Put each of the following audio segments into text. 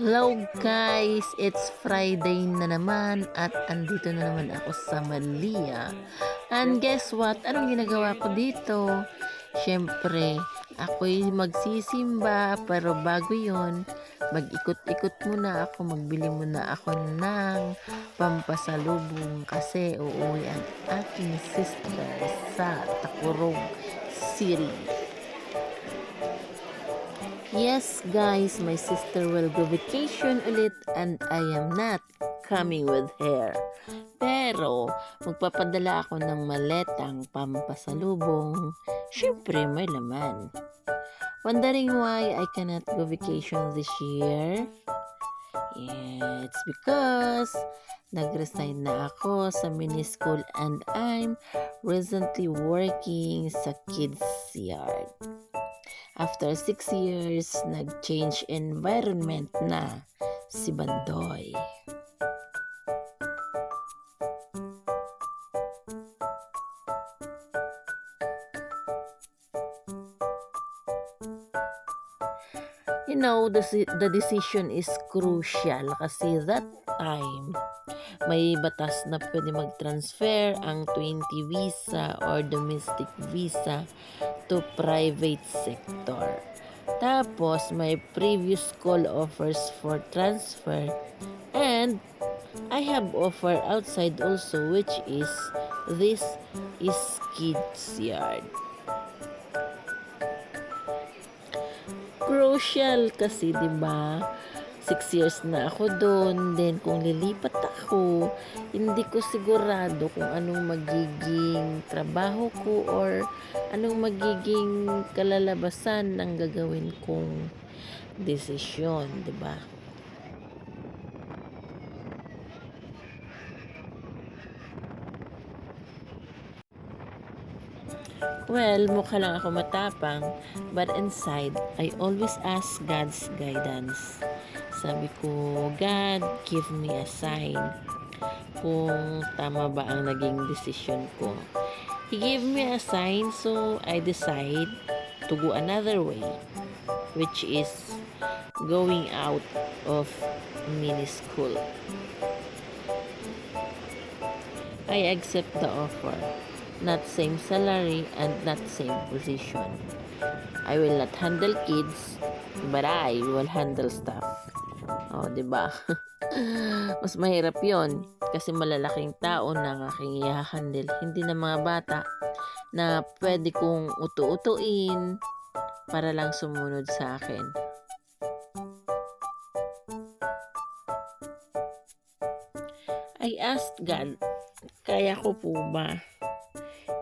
Hello guys! It's Friday na naman at andito na naman ako sa Malia. And guess what? Anong ginagawa ko dito? Siyempre, ako'y magsisimba pero bago yon, mag-ikot-ikot muna ako, magbili muna ako ng pampasalubong kasi uuwi ang aking sister sa Tacorong City. Yes guys, my sister will go vacation ulit and I am not coming with her. Pero magpapadala ako ng maletang pampasalubong. Syempre may laman. Wondering why I cannot go vacation this year? Yeah, it's because nag-resign na ako sa mini school and I'm recently working sa kids yard. After 6 years, nag-change environment na si Bandoy. You know, the decision is crucial kasi that time may batas na pwede mag-transfer ang 20 visa or domestic visa to private sector. Tapos may previous call offers for transfer and I have offer outside also, which is this is kids yard. Crucial kasi 'di ba? 6 years na ako doon. Then kung lilipat ako, hindi ko sigurado kung anong magiging trabaho ko or anong magiging kalalabasan ng gagawin kong desisyon, 'di ba? Well, mukha lang ako matapang, but inside, I always ask God's guidance. Sabi ko, God, give me a sign kung tama ba ang naging decision ko. He gave me a sign, so I decide to go another way, which is going out of mini school. I accept the offer. Not same salary and not same position. I will not handle kids, but I will handle staff. Oh, 'di ba? Mas mahirap 'yon kasi malalaking tao na ang aking i-handle, hindi na mga bata na pwede kong utu-utuin para lang sumunod sa akin. I asked God, kaya ko po ba?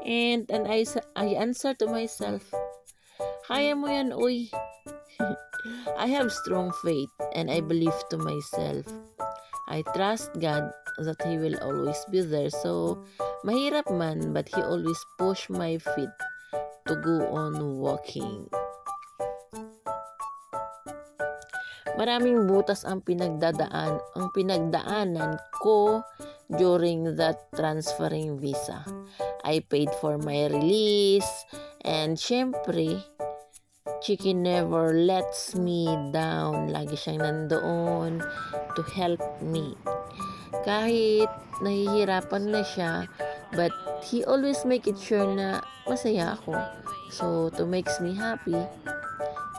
And I answer to myself, kaya mo yan, uy. I have strong faith and I believe to myself. I trust God that He will always be there. So, mahirap man, but He always push my feet to go on walking. Maraming butas ang pinagdaanan ko during that transferring visa. I paid for my release and syempre, Chiki never lets me down. Lagi siyang nandoon to help me. Kahit nahihirapan na siya, but he always make it sure na masaya ako. So, to makes me happy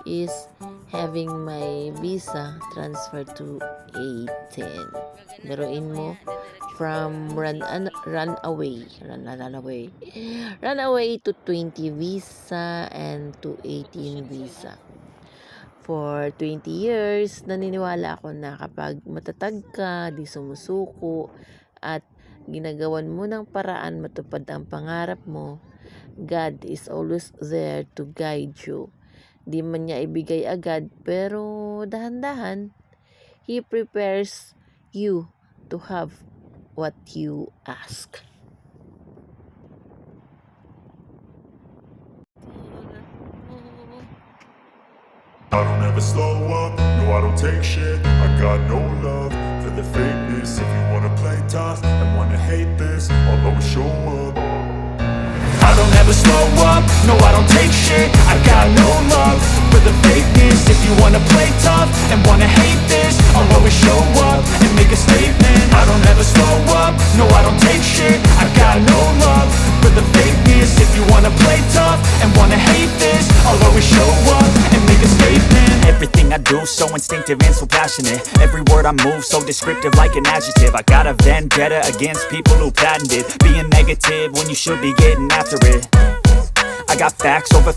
is having my visa transfer to A10. Biruin mo, from runaway to 20 visa and to 18 visa. For 20 years, naniniwala ako na kapag matatag ka, di sumusuko, at ginagawan mo ng paraan matupad ang pangarap mo, God is always there to guide you. Di man niya ibigay agad, pero dahan-dahan, He prepares you to have what you ask. I don't ever slow up, no I don't take shit. I got no love for the fakeness. If you wanna play tough and wanna hate this, I'll always show up. I don't ever slow up, no I don't take shit. I got no love for the fakeness. If you wanna play tough and wanna hate this, I'll always show up and make a statement. I don't ever slow up, no I don't take shit. I got no love for the fakeness. If you wanna play tough and wanna hate this, I'll always show up and make a statement. Everything I do so instinctive and so passionate. Every word I move so descriptive like an adjective. I got a vendetta against people who patented being negative when you should be getting after it. I got facts over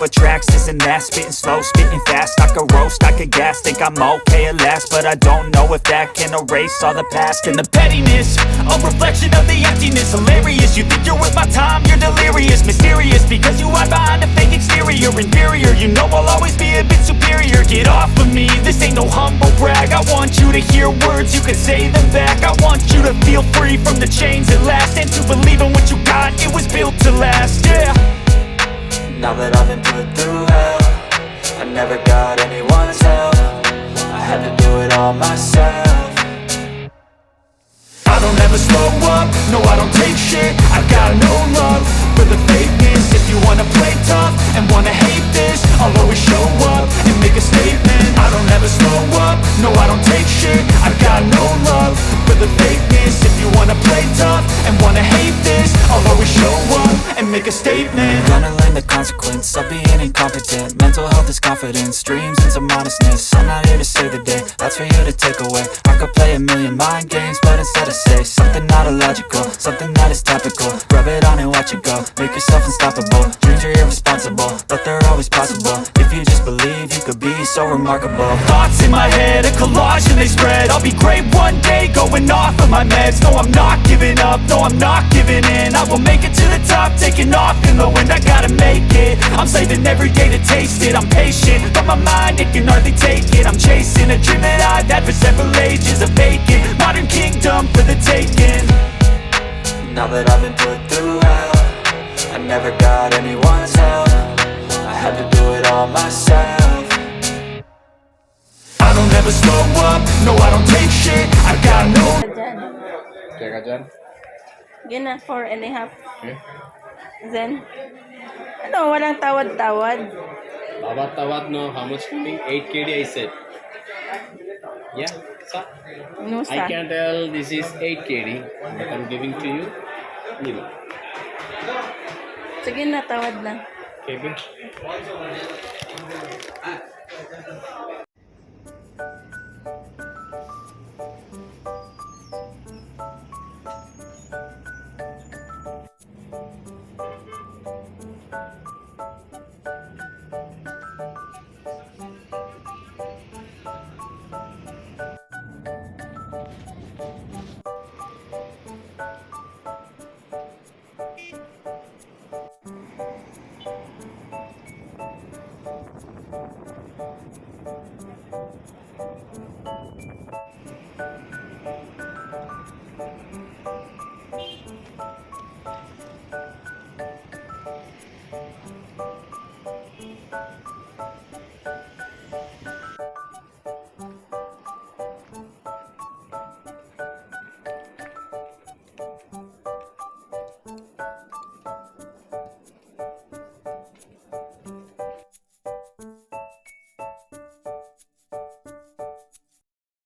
tracks, this and that. Spitting slow, spitting fast. I could roast, I could gas. Think I'm okay at last, but I don't know if that can erase all the past. And the pettiness, a reflection of the emptiness. Hilarious, you think you're worth my time, you're delirious. Mysterious, because you hide behind a fake exterior. Inferior, you know I'll always be a bit superior. Get off of me, this ain't no humble brag. I want you to hear words, you can say them back. I want you to feel free from the chains at last, and to believe in what you got, it was built to last, yeah. Now that I've been put through hell, I never got anyone's help. I had to do it all myself. I don't ever slow up, no I don't take shit. I got no love for the fakeness. If you wanna play tough and wanna hate this, I'll always show up and make a statement. I don't ever slow up, no I don't take shit. I got no love for the fakeness. If you wanna play tough and wanna hate this, I'll always show up and make a statement. Gonna learn the consequence of being incompetent. Mental health is confidence, dreams into modestness. I'm not here to save the day, that's for you to take away. I could play a million mind games, but instead I say something not illogical, something that is topical. Rub it on and watch it go, make yourself unstoppable. Dreams are irresponsible, but they're always possible. If you just believe, you could be so remarkable. Thoughts in my head, a collage and they spread. I'll be great one day, going off of my meds. No, I'm not giving up, no, I'm not giving in. I will make it to the top, taking off in the wind. I gotta make it, I'm saving every day to taste it. I'm patient, but my mind, it can hardly take it. I'm chasing a dream that I've had for several ages. A vacant, modern kingdom for the taking. Now that I've been put through hell, I never got anyone's help. I had to do it all myself. I don't ever slow up, no I don't take shit. I got no. Dyan. Kaya ka dyan? Yun na, 4.5. Okay. Then, ano, walang tawad-tawad. Tawad, no? How much feeling? 8 KD I said. Yeah, so No, I can tell this is 8 KD, but I'm giving to you. You know. Sige na, tawad na. Okay, good.